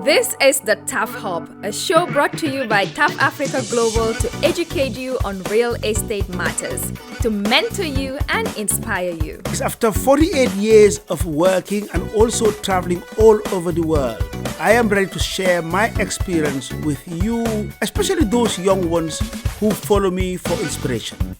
This is the TAF Hub, a show brought to you by TAF Africa Global to educate you on real estate matters, to mentor you and inspire you. After 48 years of working and also traveling all over the world, I am ready to share my experience with you, especially those young ones who follow me for inspiration.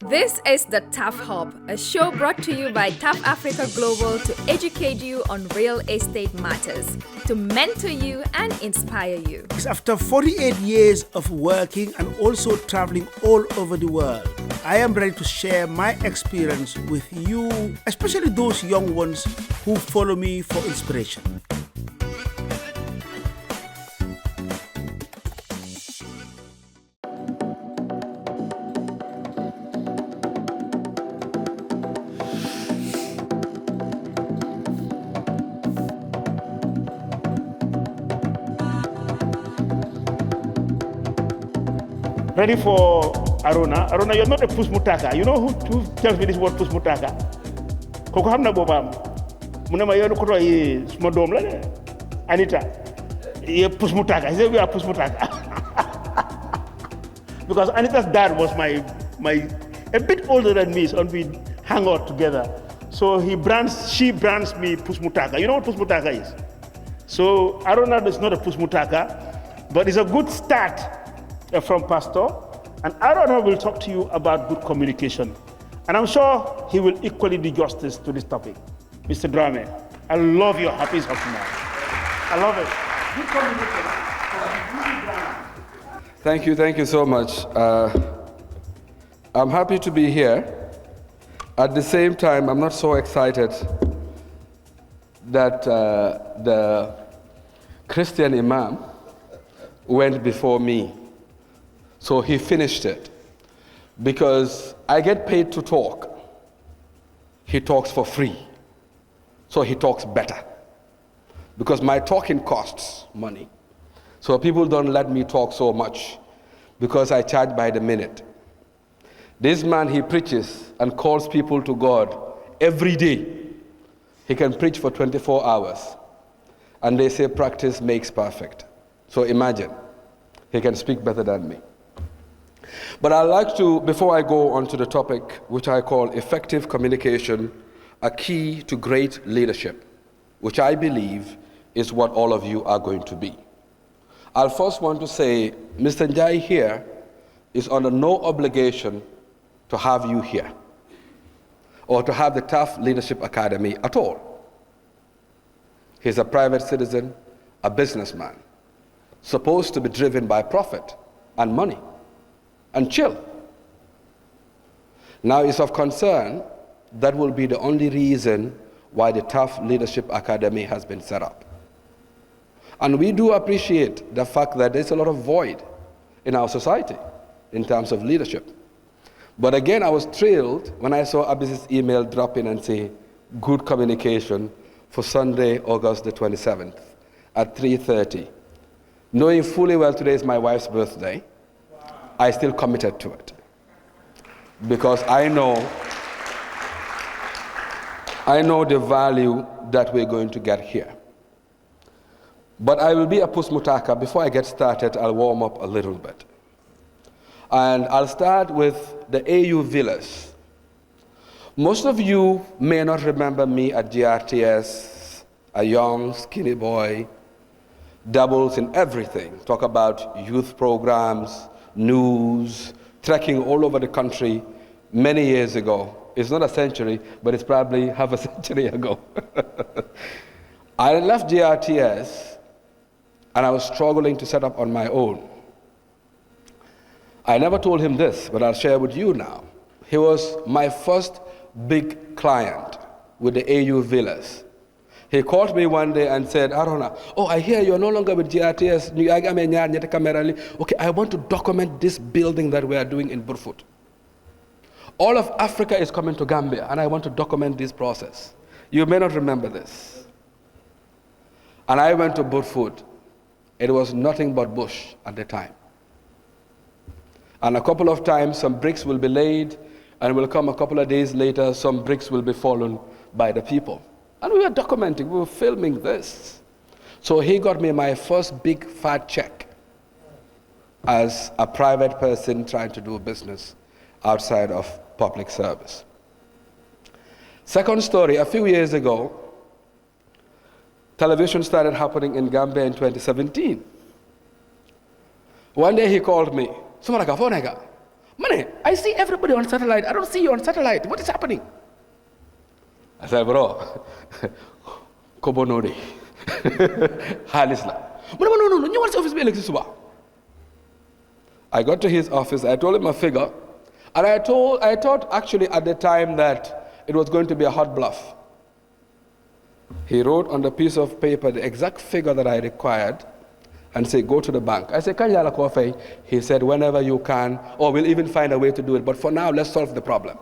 This is the TAF Hub, a show brought to you by TAF Africa Global to educate you on real estate matters, to mentor you and inspire you. After 48 years of working and also traveling all over the world, I am ready to share my experience with you, especially those young ones who follow me for inspiration. Ready for Harona? Harona, you're not a pusmutaka. You know who tells me this word pusmutaka? Koko hamna bobam. Muna mayono koto ye smodom la. Anita, ye pusmutaka. He said we are pusmutaka. Because Anita's dad was my a bit older than me, so we hang out together. So she brands me pusmutaka. You know what pusmutaka is? So Harona is not a pusmutaka, but it's a good start from Pastor, and Harona will talk to you about good communication. And I'm sure he will equally do justice to this topic. Mr. Drammeh, I love your happy now. I love it. Good communication. Thank you so much. I'm happy to be here. At the same time, I'm not so excited that the Christian Imam went before me. So he finished it, because I get paid to talk. He talks for free, so he talks better, because my talking costs money. So people don't let me talk so much, because I charge by the minute. This man, he preaches and calls people to God every day. He can preach for 24 hours, and they say practice makes perfect. So imagine, he can speak better than me. But I'd like to, before I go on to the topic, which I call effective communication, a key to great leadership, which I believe is what all of you are going to be. I'll first want to say, Mr. Njie here is under no obligation to have you here, or to have the TAF Leadership Academy at all. He's a private citizen, a businessman, supposed to be driven by profit and money, and chill. Now, it's of concern that will be the only reason why the TAF Leadership Academy has been set up. And we do appreciate the fact that there's a lot of void in our society in terms of leadership. But again, I was thrilled when I saw Abis's email drop in and say, good communication for Sunday, August the 27th at 3:30. Knowing fully well today is my wife's birthday, I still committed to it, because I know the value that we're going to get here. But I will be a pusmutaka. Before I get started, I'll warm up a little bit. And I'll start with the AU Villas. Most of you may not remember me at GRTS, a young, skinny boy, dabbles in everything, talk about youth programs, news, trekking all over the country many years ago. It's not a century, but it's probably half a century ago. I left GRTS, and I was struggling to set up on my own. I never told him this, but I'll share with you now. He was my first big client with the AU Villas. He called me one day and said, Harona, I hear you're no longer with GRTS. Okay, I want to document this building that we are doing in Burfoot. All of Africa is coming to Gambia, and I want to document this process. You may not remember this. And I went to Burfoot. It was nothing but bush at the time. And a couple of times, some bricks will be laid, and will come a couple of days later, some bricks will be fallen, by the people. And we were documenting, we were filming this. So he got me my first big fat check as a private person trying to do business outside of public service. Second story, a few years ago, television started happening in Gambia in 2017. One day he called me, Mane, I see everybody on satellite. I don't see you on satellite. What is happening? I said, bro, Kobonori. Halisla. No. I got to his office, I told him a figure, and I thought actually at the time that it was going to be a hot bluff. He wrote on the piece of paper the exact figure that I required and said, go to the bank. I said, Kanyala Kofe? He said, whenever you can, or we'll even find a way to do it, but for now, let's solve the problem.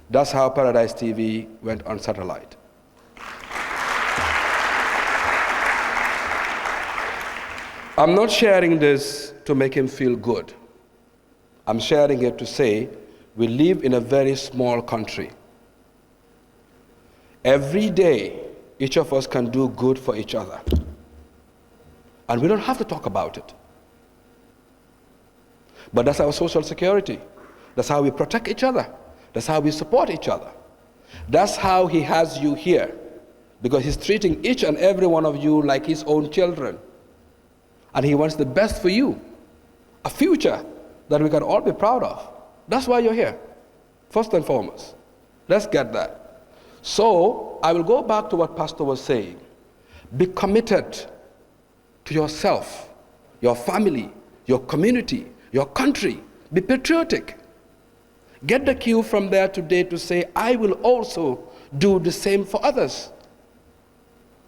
That's how Paradise TV went on satellite. I'm not sharing this to make him feel good. I'm sharing it to say we live in a very small country. Every day, each of us can do good for each other. And we don't have to talk about it. But that's our social security. That's how we protect each other. That's how we support each other. That's how he has you here. Because he's treating each and every one of you like his own children. And he wants the best for you. A future that we can all be proud of. That's why you're here, first and foremost. Let's get that. So, I will go back to what Pastor was saying. Be committed to yourself, your family, your community, your country. Be patriotic. Get the cue from there today to say, I will also do the same for others.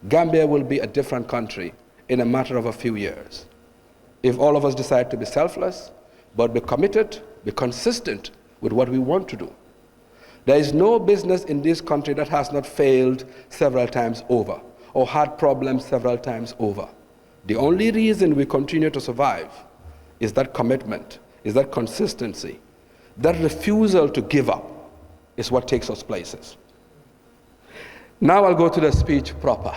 Gambia will be a different country in a matter of a few years. If all of us decide to be selfless, but be committed, be consistent with what we want to do. There is no business in this country that has not failed several times over or had problems several times over. The only reason we continue to survive is that commitment, is that consistency. That refusal to give up is what takes us places. Now I'll go to the speech proper.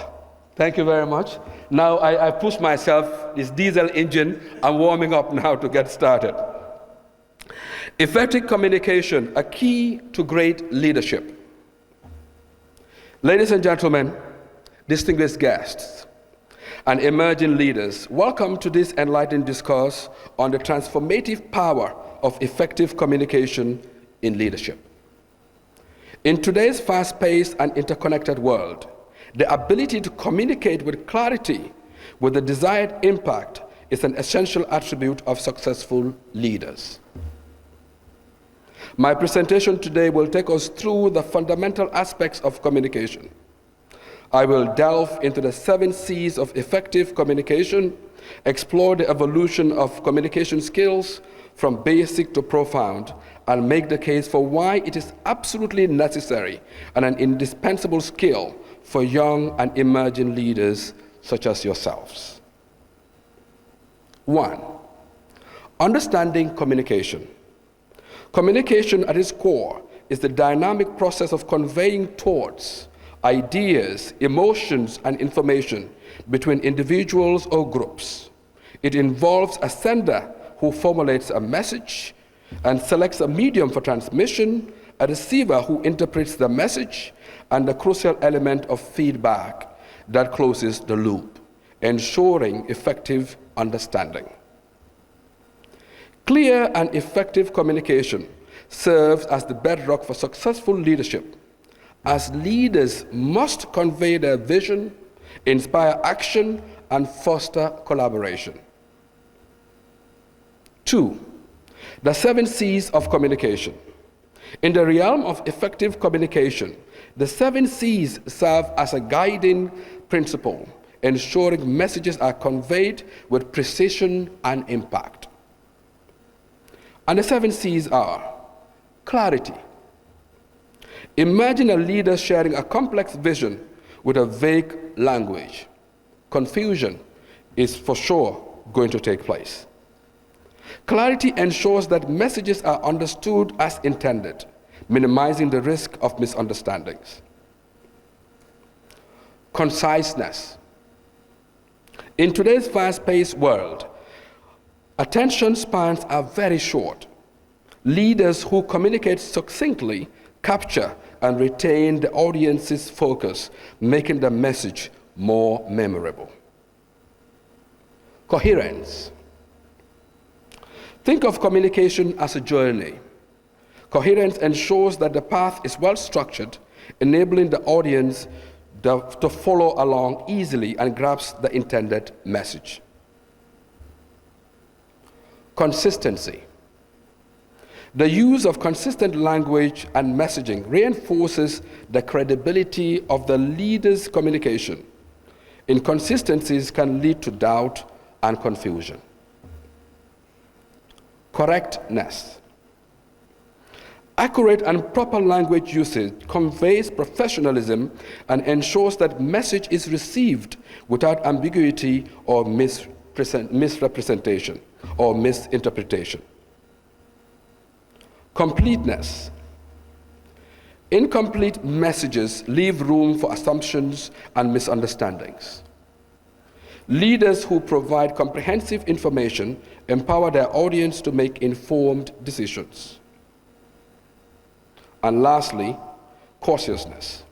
Thank you very much. Now I push myself, this diesel engine, I'm warming up now to get started. Effective communication, a key to great leadership. Ladies and gentlemen, distinguished guests, and emerging leaders, welcome to this enlightening discourse on the transformative power of effective communication in leadership. In today's fast-paced and interconnected world, the ability to communicate with clarity with the desired impact is an essential attribute of successful leaders. My presentation today will take us through the fundamental aspects of communication. I will delve into the 7 C's of effective communication, explore the evolution of communication skills from basic to profound, and make the case for why it is absolutely necessary and an indispensable skill for young and emerging leaders such as yourselves. 1. Understanding communication. Communication at its core is the dynamic process of conveying thoughts, ideas, emotions, and information between individuals or groups. It involves a sender who formulates a message and selects a medium for transmission, a receiver who interprets the message, and the crucial element of feedback that closes the loop, ensuring effective understanding. Clear and effective communication serves as the bedrock for successful leadership, as leaders must convey their vision, inspire action, and foster collaboration. 2. The 7 C's of communication. In the realm of effective communication, the 7 C's serve as a guiding principle, ensuring messages are conveyed with precision and impact. And the 7 C's are clarity. Imagine a leader sharing a complex vision with a vague language. Confusion is for sure going to take place. Clarity ensures that messages are understood as intended, minimizing the risk of misunderstandings. Conciseness. In today's fast-paced world, attention spans are very short. Leaders who communicate succinctly capture and retain the audience's focus, making the message more memorable. Coherence. Think of communication as a journey. Coherence ensures that the path is well structured, enabling the audience to follow along easily and grasp the intended message. Consistency. The use of consistent language and messaging reinforces the credibility of the leader's communication. Inconsistencies can lead to doubt and confusion. Correctness. Accurate and proper language usage conveys professionalism and ensures that message is received without ambiguity or misrepresentation or misinterpretation. Completeness. Incomplete messages leave room for assumptions and misunderstandings. Leaders who provide comprehensive information empower their audience to make informed decisions. And lastly, cautiousness.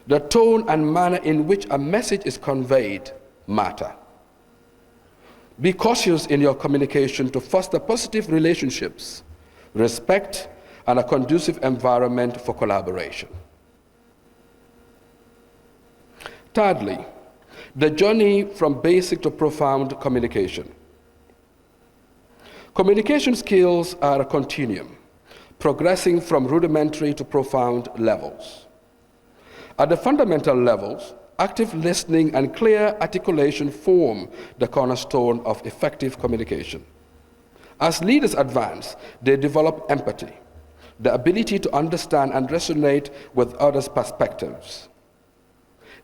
The tone and manner in which a message is conveyed matter. Be cautious in your communication to foster positive relationships, respect, and a conducive environment for collaboration. Thirdly, the journey from basic to profound communication. Communication skills are a continuum, progressing from rudimentary to profound levels. At the fundamental levels, active listening and clear articulation form the cornerstone of effective communication. As leaders advance, they develop empathy, the ability to understand and resonate with others' perspectives.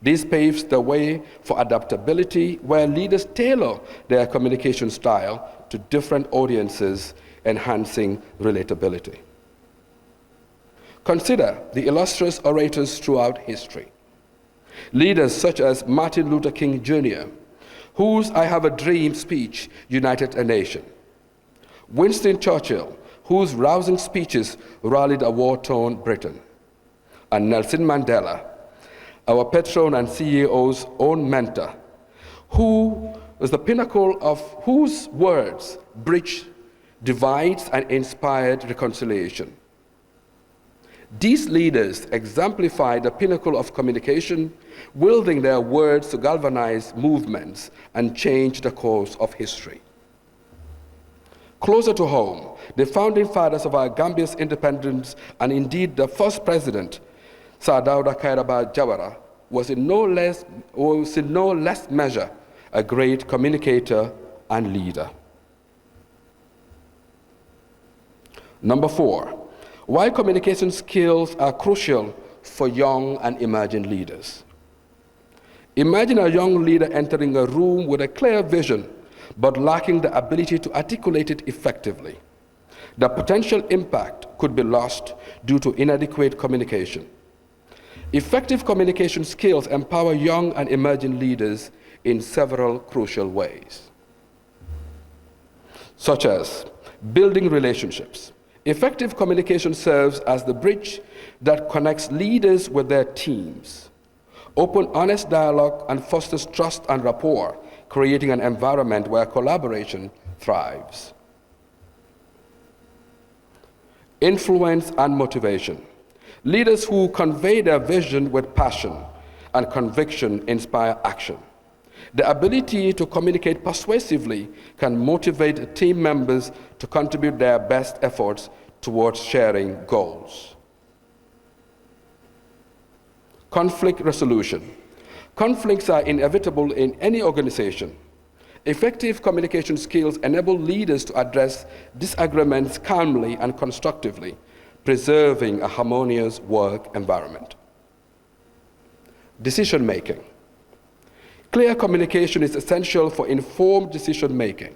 This paves the way for adaptability, where leaders tailor their communication style to different audiences, enhancing relatability. Consider the illustrious orators throughout history. Leaders such as Martin Luther King Jr., whose "I Have a Dream" speech united a nation. Winston Churchill, whose rousing speeches rallied a war-torn Britain. And Nelson Mandela, our patron and CEO's own mentor, who was the pinnacle of whose words bridged divides and inspired reconciliation. These leaders exemplify the pinnacle of communication, wielding their words to galvanize movements and change the course of history. Closer to home, the founding fathers of our Gambia's independence, and indeed the first president, Sir Dawda Kairaba Jawara, was in no less measure a great communicator and leader. Number 4, why communication skills are crucial for young and emerging leaders. Imagine a young leader entering a room with a clear vision, but lacking the ability to articulate it effectively. The potential impact could be lost due to inadequate communication. Effective communication skills empower young and emerging leaders in several crucial ways, such as building relationships. Effective communication serves as the bridge that connects leaders with their teams. Open, honest dialogue and fosters trust and rapport, creating an environment where collaboration thrives. Influence and motivation. Leaders who convey their vision with passion and conviction inspire action. The ability to communicate persuasively can motivate team members to contribute their best efforts towards sharing goals. Conflict resolution. Conflicts are inevitable in any organization. Effective communication skills enable leaders to address disagreements calmly and constructively, preserving a harmonious work environment. Decision making. Clear communication is essential for informed decision making.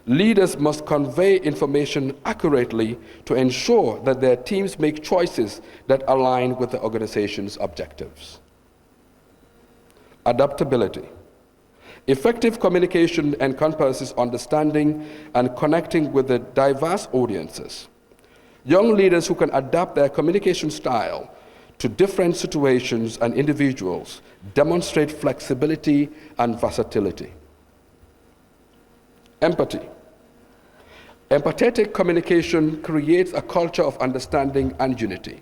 Leaders must convey information accurately to ensure that their teams make choices that align with the organization's objectives. Adaptability. Effective communication encompasses understanding and connecting with the diverse audiences. Young leaders who can adapt their communication style to different situations and individuals demonstrate flexibility and versatility. Empathy. Empathetic communication creates a culture of understanding and unity.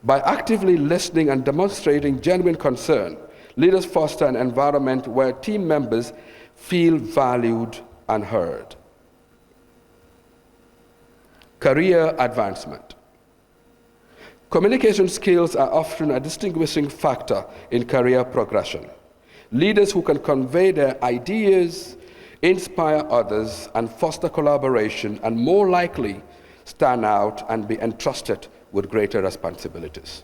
By actively listening and demonstrating genuine concern, leaders foster an environment where team members feel valued and heard. Career advancement. Communication skills are often a distinguishing factor in career progression. Leaders who can convey their ideas, inspire others, and foster collaboration are more likely stand out and be entrusted with greater responsibilities.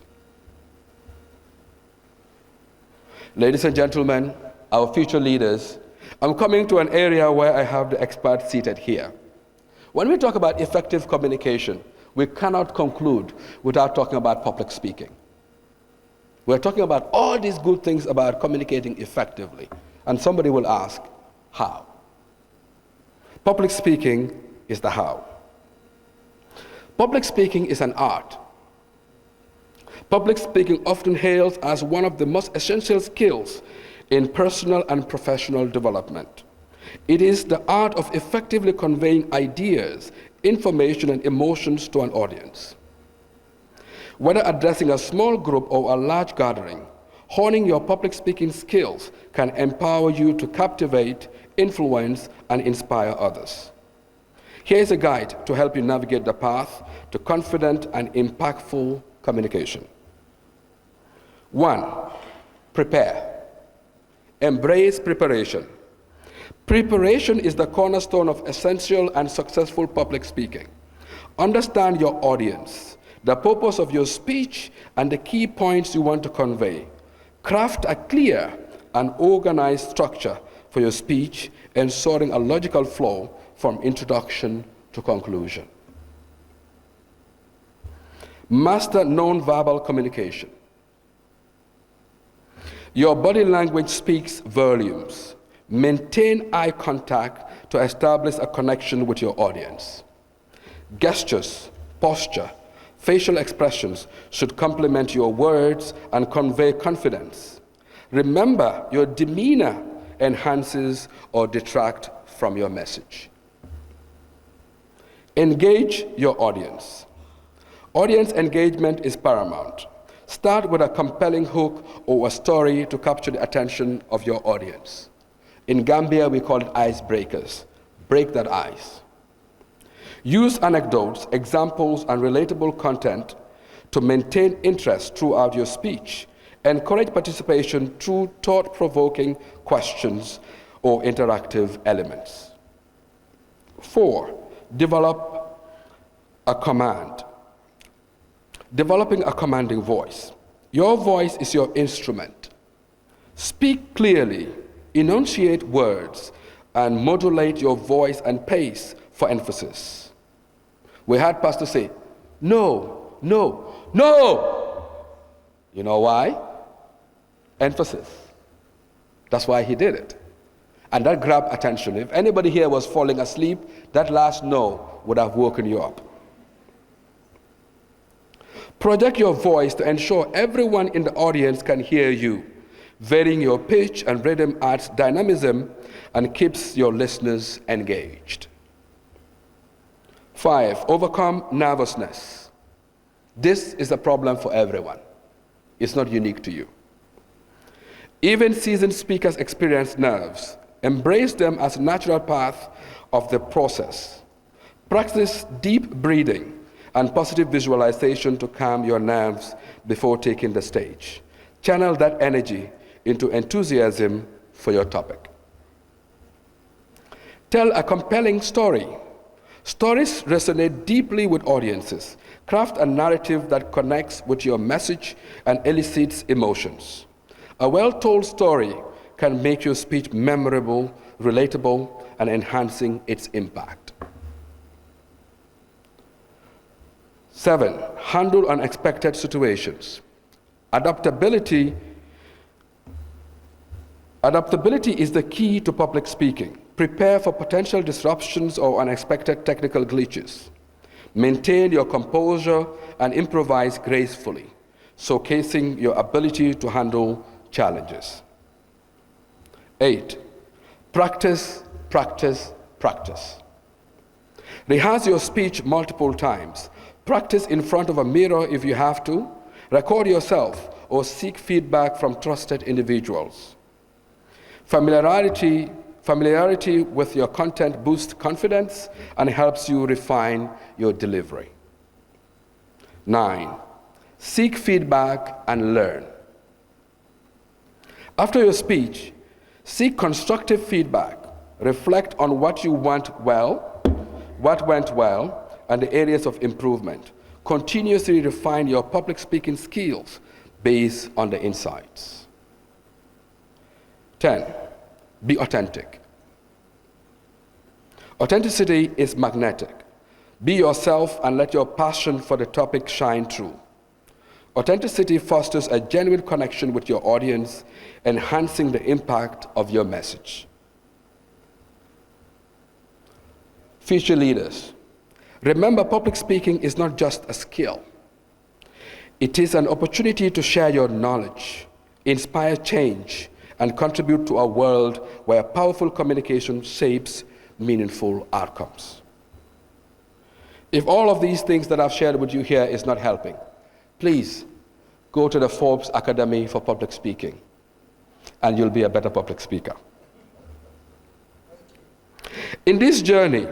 Ladies and gentlemen, our future leaders, I'm coming to an area where I have the experts seated here. When we talk about effective communication, we cannot conclude without talking about public speaking. We're talking about all these good things about communicating effectively, and somebody will ask, how? Public speaking is the how. Public speaking is an art. Public speaking often hails as one of the most essential skills in personal and professional development. It is the art of effectively conveying ideas, information, and emotions to an audience. Whether addressing a small group or a large gathering, honing your public speaking skills can empower you to captivate, influence, and inspire others. Here's a guide to help you navigate the path to confident and impactful communication. 1. Prepare. Embrace preparation. Preparation is the cornerstone of essential and successful public speaking. Understand your audience, the purpose of your speech, and the key points you want to convey. Craft a clear and organized structure for your speech, ensuring a logical flow from introduction to conclusion. Master nonverbal communication. Your body language speaks volumes. Maintain eye contact to establish a connection with your audience. Gestures, posture, facial expressions should complement your words and convey confidence. Remember, your demeanor enhances or detracts from your message. Engage your audience. Audience engagement is paramount. Start with a compelling hook or a story to capture the attention of your audience. In Gambia, we call it icebreakers. Break that ice. Use anecdotes, examples, and relatable content to maintain interest throughout your speech. Encourage participation through thought-provoking questions or interactive elements. 4. Develop a command. Developing a commanding voice. Your voice is your instrument. Speak clearly, enunciate words, and modulate your voice and pace for emphasis. We had pastors say, no, no, no. You know why? Emphasis. That's why he did it. And that grabbed attention. If anybody here was falling asleep, that last no would have woken you up. Project your voice to ensure everyone in the audience can hear you. Varying your pitch and rhythm adds dynamism and keeps your listeners engaged. 5. Overcome nervousness. This is a problem for everyone. It's not unique to you. Even seasoned speakers experience nerves. Embrace them as a natural part of the process. Practice deep breathing and positive visualization to calm your nerves before taking the stage. Channel that energy into enthusiasm for your topic. Tell a compelling story. Stories resonate deeply with audiences. Craft a narrative that connects with your message and elicits emotions. A well-told story can make your speech memorable, relatable, and enhancing its impact. 7, handle unexpected situations. Adaptability is the key to public speaking. Prepare for potential disruptions or unexpected technical glitches. Maintain your composure and improvise gracefully, showcasing your ability to handle challenges. 8, practice, practice, practice. Rehearse your speech multiple times. Practice in front of a mirror if you have to. Record yourself or seek feedback from trusted individuals. Familiarity with your content boosts confidence and helps you refine your delivery. 9, seek feedback and learn. After your speech, seek constructive feedback. Reflect on what went well, and the areas of improvement. Continuously refine your public speaking skills based on the insights. 10, be authentic. Authenticity is magnetic. Be yourself and let your passion for the topic shine through. Authenticity fosters a genuine connection with your audience, enhancing the impact of your message. Future leaders, remember, public speaking is not just a skill. It is an opportunity to share your knowledge, inspire change, and contribute to a world where powerful communication shapes meaningful outcomes. If all of these things that I've shared with you here is not helping, please go to the Forbes Academy for Public Speaking, and you'll be a better public speaker. In this journey,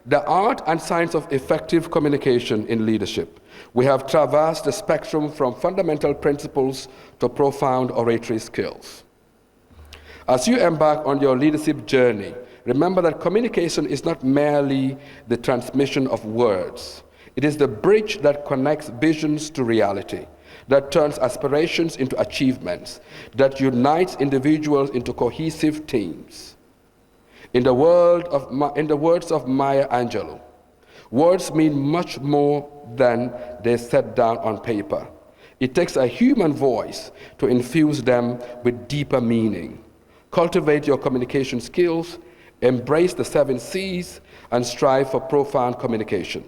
the art and science of effective communication in leadership, we have traversed the spectrum from fundamental principles to profound oratory skills. As you embark on your leadership journey, remember that communication is not merely the transmission of words. It is the bridge that connects visions to reality, that turns aspirations into achievements, that unites individuals into cohesive teams. In the words of Maya Angelou, words mean much more than they set down on paper. It takes a human voice to infuse them with deeper meaning. Cultivate your communication skills, embrace the 7 C's, and strive for profound communication.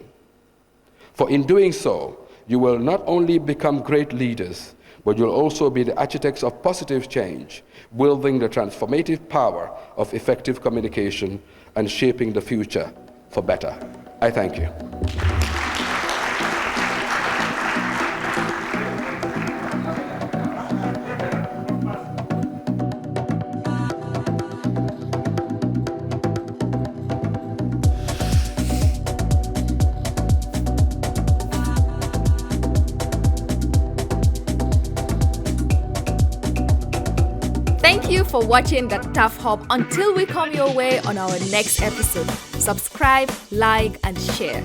For in doing so, you will not only become great leaders, but you'll also be the architects of positive change, wielding the transformative power of effective communication and shaping the future for better. I thank you. Thank you for watching the TAF Hub. Until we come your way on our next episode, subscribe, like, and share.